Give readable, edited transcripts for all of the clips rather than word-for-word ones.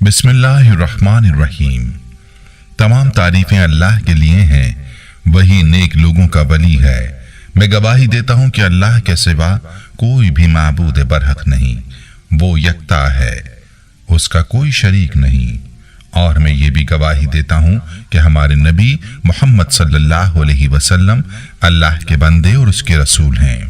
बिस्मिल्लाहिर्रहमानिर्रहीम। तमाम तारीफें अल्लाह के लिए हैं, वही नेक लोगों का वली है। मैं गवाही देता हूँ कि अल्लाह के सिवा कोई भी माबूद बरहक नहीं, वो यकता है, उसका कोई शरीक नहीं। और मैं ये भी गवाही देता हूँ कि हमारे नबी मोहम्मद सल्लल्लाहु अलैहि वसल्लम अल्लाह के बंदे और उसके रसूल हैं।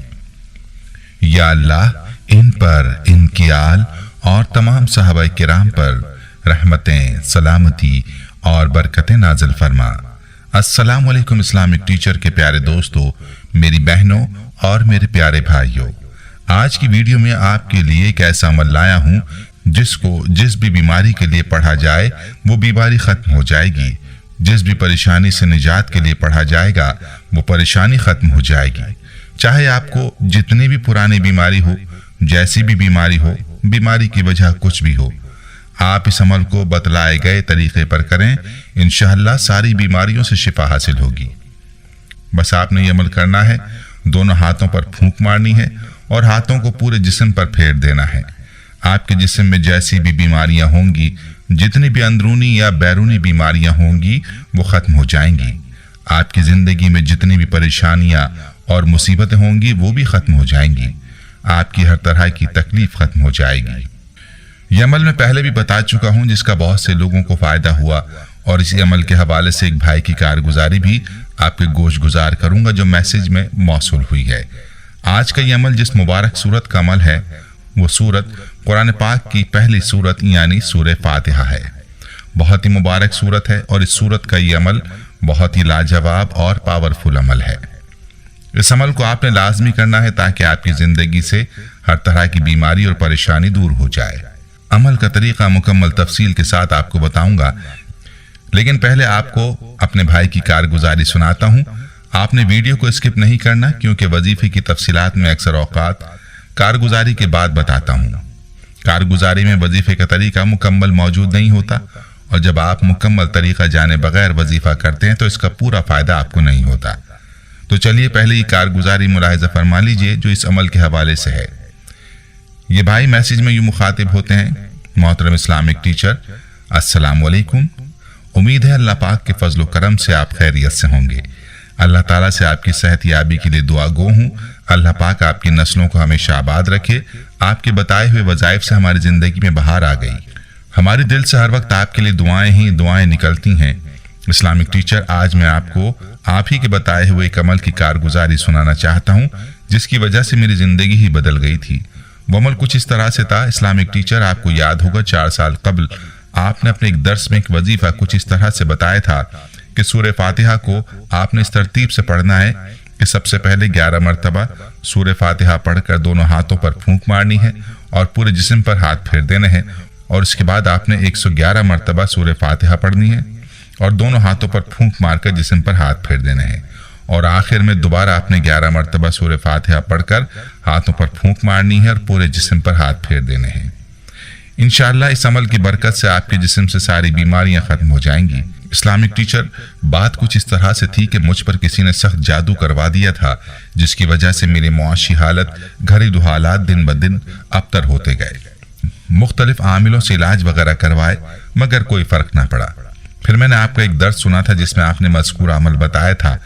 या अल्लाह इन पर, इनकी आल और तमाम सहाबा किराम पर रहमतें, सलामती और बरकतें नाज़िल फरमा। अस्सलामु अलैकुम इस्लामिक टीचर के प्यारे दोस्तों, मेरी बहनों और मेरे प्यारे भाइयों, आज की वीडियो में आपके लिए एक ऐसा अमल लाया हूँ जिसको जिस भी बीमारी के लिए पढ़ा जाए वो बीमारी खत्म हो जाएगी। जिस भी परेशानी से निजात के लिए पढ़ा जाएगा वो परेशानी खत्म हो जाएगी। चाहे आपको जितनी भी पुरानी बीमारी हो, जैसी भी बीमारी हो, बीमारी की वजह कुछ भी हो, आप इस अमल को बतलाए गए तरीके पर करें, इंशाअल्लाह सारी बीमारियों से शिफा हासिल होगी। बस आपने ये अमल करना है, दोनों हाथों पर फूंक मारनी है और हाथों को पूरे जिस्म पर फेर देना है। आपके जिस्म में जैसी भी बीमारियां होंगी, जितनी भी अंदरूनी या बैरूनी बीमारियां होंगी, वो खत्म हो जाएंगी। आपकी जिंदगी में जितनी भी परेशानियां और मुसीबतें होंगी वो भी खत्म हो जाएंगी। आपकी हर तरह की तकलीफ खत्म हो जाएगी। यह अमल मैं पहले भी बता चुका हूं, जिसका बहुत से लोगों को फायदा हुआ, और इसी अमल के हवाले से एक भाई की कारगुजारी भी आपके गोश गुजार करूंगा जो मैसेज में मौसूल हुई है। आज का यह अमल जिस मुबारक सूरत का अमल है वो सूरत कुरान पाक की पहली सूरत यानी सूरह फातिहा है। बहुत ही मुबारक सूरत है और इस सूरत का ये अमल बहुत ही लाजवाब और पावरफुल अमल है। इस अमल को आपने लाजमी करना है ताकि आपकी जिंदगी से हर तरह की बीमारी और परेशानी दूर हो जाए। अमल का तरीका मुकम्मल तफसील के साथ आपको बताऊंगा, लेकिन पहले आपको अपने भाई की कारगुजारी सुनाता हूं। आपने वीडियो को स्किप नहीं करना, क्योंकि वजीफे की तफसीलात में अक्सर औकात कारगुजारी के बाद बताता हूं। कारगुजारी में वजीफे का तरीका मुकम्मल मौजूद नहीं होता, और जब आप मुकम्मल तरीका जाने बगैर वजीफा करते हैं तो इसका पूरा फायदा आपको नहीं होता। तो चलिए पहले ये कारगुजारी मुलाहिजा फरमा लीजिए जो इस अमल के हवाले से है। ये भाई मैसेज में यूं मुखातिब होते हैं, मोहतरम इस्लामिक टीचर, अस्सलाम वालेकुम। उम्मीद है अल्लाह पाक के फजल करम से आप खैरियत से होंगे। अल्लाह ताला से आपकी सेहत याबी के लिए दुआ गो हूँ। अल्लाह पाक आपकी नस्लों को हमेशा आबाद रखे। आपके बताए हुए वज़ाइफ से हमारी ज़िंदगी में बहार आ गई। हमारे दिल से हर वक्त आपके लिए दुआएं ही दुआएं निकलती हैं। इस्लामिक टीचर, आज मैं आपको आप ही के बताए हुए एक अमल की कारगुजारी सुनाना चाहता हूँ जिसकी वजह से मेरी ज़िंदगी ही बदल गई थी। वो अमल कुछ इस तरह से था। इस्लामिक टीचर, आपको याद होगा 4 साल कबल आपने अपने एक दर्स में एक वजीफा कुछ इस तरह से बताया था कि सूरह फातिहा को आपने इस तरतीब से पढ़ना है कि सबसे पहले 11 मरतबा सूरह फातिहा पढ़कर दोनों हाथों पर फूंक मारनी है और पूरे जिस्म पर हाथ फेर देने हैं, और इसके बाद आपने 111 मरतबा सूरह फातिहा पढ़नी है और दोनों हाथों पर फूंक मारकर जिस्म पर हाथ फेर देने हैं, और आखिर में दोबारा आपने 11 मरतबा सूरह फातिहा पढ़कर हाथों पर फूंक मारनी है और पूरे जिस्म पर हाथ फेर देने हैं। इंशाअल्लाह इस अमल की बरकत से आपके जिस्म से सारी बीमारियां खत्म हो जाएंगी। इस्लामिक टीचर, बात कुछ इस तरह से थी कि मुझ पर किसी ने सख्त जादू करवा दिया था, जिसकी वजह से मेरी मुआशी हालत, घरेलू हालात दिन ब दिन अबतर होते गए। मुख्तलिफ आमिलों से इलाज वगैरह करवाए मगर कोई फर्क ना पड़ा। फिर मैंने आपको एक दर्स सुना था जिसमें आपने मज़कूरा अमल बताया था।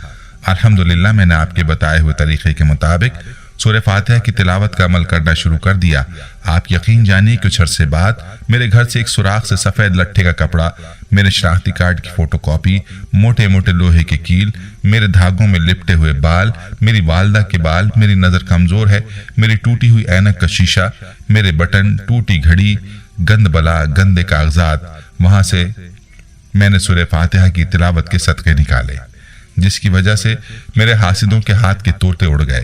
अल्हम्दुलिल्लाह मैंने आपके बताए हुए तरीके के मुताबिक सूरह फातिहा की तिलावत का अमल करना शुरू कर दिया। आप यकीन जानिए कुछ अरसे बाद मेरे घर से एक सुराख से सफ़ेद लट्ठे का कपड़ा, मेरे शनाख्ती कार्ड की फोटोकॉपी, मोटे मोटे लोहे के कील, मेरे धागों में लिपटे हुए बाल, मेरी वालदा के बाल, मेरी नज़र कमज़ोर है, मेरी टूटी हुई ऐनक का शीशा, मेरे बटन, टूटी घड़ी, गंद बला, गंदे कागजात, वहाँ से मैंने सूरह फातिहा की तिलावत के सदक़े निकाले, जिसकी वजह से मेरे हासिदों के हाथ के तोते उड़ गए।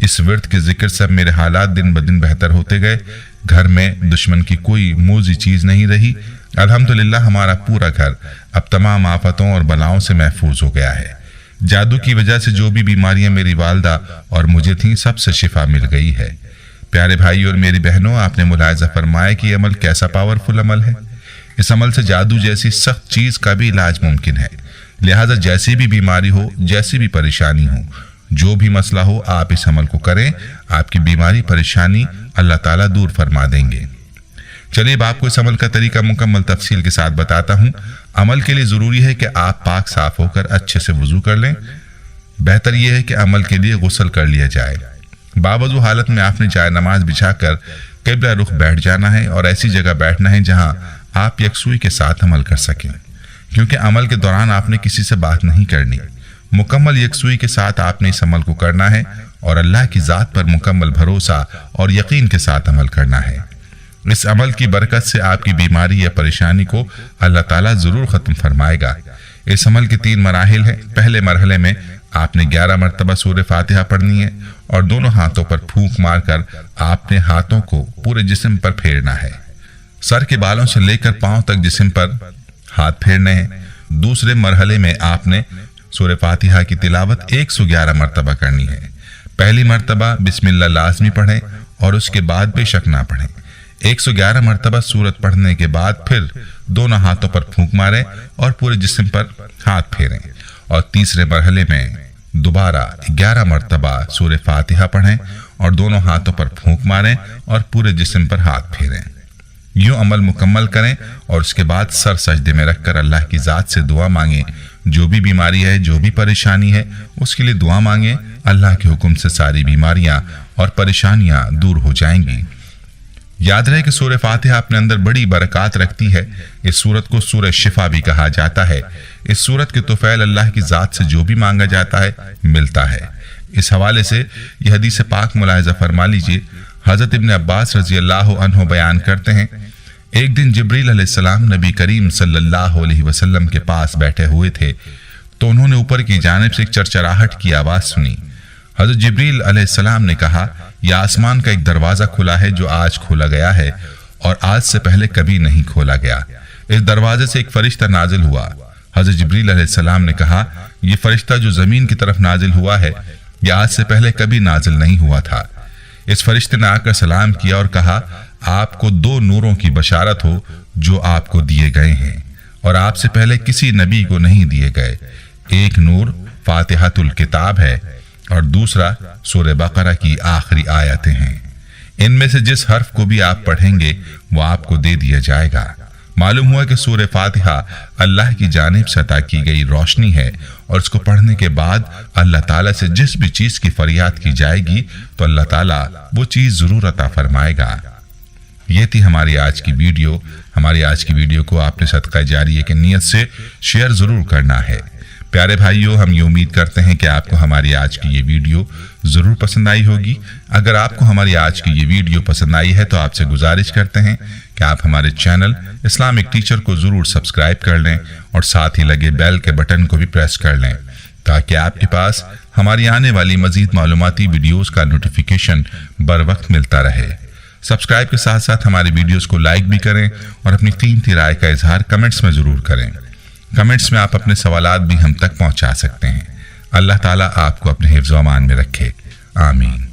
इस विर्द के जिक्र से मेरे हालात दिन ब दिन बेहतर होते गए। घर में दुश्मन की कोई मूजी चीज नहीं रही। अल्हम्दुलिल्लाह हमारा पूरा घर अब तमाम आफतों और बलाओं से महफूज हो गया है। जादू की वजह से जो भी बीमारियां मेरी वालदा और मुझे थीं, सबसे शिफा मिल गई है। प्यारे भाई और मेरी बहनों, आपने मुलाहिजा फरमाया कि यह अमल कैसा पावरफुल अमल है। इस अमल से जादू जैसी सख्त चीज का भी इलाज मुमकिन है। लिहाजा जैसी भी बीमारी हो, जैसी भी परेशानी हो, जो भी मसला हो, आप इस अमल को करें। आपकी बीमारी परेशानी अल्लाह ताला दूर फरमा देंगे। चलिए अब आपको इस अमल का तरीका मुकम्मल तफसील के साथ बताता हूँ। अमल के लिए ज़रूरी है कि आप पाक साफ होकर अच्छे से वुज़ू कर लें। बेहतर यह है कि अमल के लिए गुस्ल कर लिया जाए। बावजू हालत में आपने जाए नमाज बिछाकर क़िबला रुख बैठ जाना है और ऐसी जगह बैठना है जहां आप यकसुई के साथ अमल कर सकें, क्योंकि अमल के दौरान आपने किसी से बात नहीं करनी। मुकम्मल यकसुई के साथ आपने इस अमल को करना है और अल्लाह की ज़ात पर मुकम्मल भरोसा और यकीन के साथ अमल करना है। इस अमल की बरकत से आपकी बीमारी या परेशानी को अल्लाह ताला ज़रूर ख़त्म फरमाएगा। इस अमल के 3 मराहिल हैं। पहले मरहले में आपने 11 मरतबा सूरह फातिहा पढ़नी है और दोनों हाथों पर फूंक मारकर आपने हाथों को पूरे जिस्म पर फेरना है। सर के बालों से लेकर पांव तक जिस्म पर हाथ फेरने हैं। दूसरे मरहले में आपने सूरह फातिहा की तिलावत 111 मरतबा करनी है। पहली मरतबा बिस्मिल्लाह लाजमी पढ़ें और उसके बाद बेशक ना पढ़ें। 111 मरतबा सूरत पढ़ने के बाद फिर दोनों हाथों पर फूंक मारें और पूरे जिस्म पर हाथ फेरें और तीसरे मरहले में दोबारा 11 मरतबा सूरह फातिहा पढ़ें और दोनों हाथों पर फूंक मारें और पूरे जिस्म पर हाथ फेरें। यूं अमल मुकम्मल करें और उसके बाद सर सजदे में रखकर अल्लाह की ज़ात से दुआ मांगें। जो भी बीमारी है, जो भी परेशानी है, उसके लिए दुआ मांगें। अल्लाह के हुक्म से सारी बीमारियां और परेशानियां दूर हो जाएंगी। याद रहे कि सूरह फातिहा अपने अंदर बड़ी बरकत रखती है। इस सूरत को सूरह शिफा भी कहा जाता है। इस सूरत के तुफैल अल्लाह की ज़ात से जो भी मांगा जाता है मिलता है। इस हवाले से यह हदीस पाक मुलाहिज़ा फरमा लीजिए। हज़रत इब्न अब्बास रज़ी अल्लाह अन्हु बयान करते हैं, एक दिन जिब्रील अलैहिस्सलाम नबी करीम सल्लल्लाहु अलैहि वसल्लम के पास बैठे हुए थे तो उन्होंने ऊपर की जानिब से एक चरचराहट की आवाज़ सुनी। हज़रत जिब्रील अलैहिस्सलाम ने कहा, यह आसमान का एक दरवाज़ा खुला है जो आज खोला गया है और आज से पहले कभी नहीं खोला गया। इस दरवाजे से एक फरिश्ता नाजिल हुआ। हज़रत जिब्रील अलैहिस्सलाम ने कहा, यह फरिश्ता जो ज़मीन की तरफ नाजिल हुआ है यह आज से पहले कभी नाजिल नहीं हुआ था। इस फरिश्ते ने आकर सलाम किया और कहा, आपको 2 नूरों की बशारत हो जो आपको दिए गए हैं और आपसे पहले किसी नबी को नहीं दिए गए। एक नूर फातिहातुल किताब है और दूसरा सूरह बकरा की आखिरी आयतें हैं। इनमें से जिस हर्फ को भी आप पढ़ेंगे वो आपको दे दिया जाएगा। मालूम हुआ कि सूरह फातिहा अल्लाह की जानिब से अता की गई रोशनी है और इसको पढ़ने के बाद अल्लाह ताला से जिस भी चीज़ की फरियाद की जाएगी तो अल्लाह ताला वो चीज़ ज़रूर अता फरमाएगा। ये थी हमारी आज की वीडियो। हमारी आज की वीडियो को आपने सदका जारिया की नीयत से शेयर ज़रूर करना है। प्यारे भाइयों, हम ये उम्मीद करते हैं कि आपको हमारी आज की ये वीडियो ज़रूर पसंद आई होगी। अगर आपको हमारी आज की ये वीडियो पसंद आई है तो आपसे गुजारिश करते हैं कि आप हमारे चैनल इस्लामिक टीचर को ज़रूर सब्सक्राइब कर लें और साथ ही लगे बेल के बटन को भी प्रेस कर लें ताकि आपके पास हमारी आने वाली मज़ीद मालूमाती वीडियोज़ का नोटिफिकेशन बर वक्त मिलता रहे। सब्सक्राइब के साथ साथ हमारी वीडियोज़ को लाइक भी करें और अपनी कीमती राय का इजहार कमेंट्स में ज़रूर करें। कमेंट्स में आप अपने सवालात भी हम तक पहुंचा सकते हैं। अल्लाह ताला आपको अपने हिफ्ज़ व अमान में रखे। आमीन।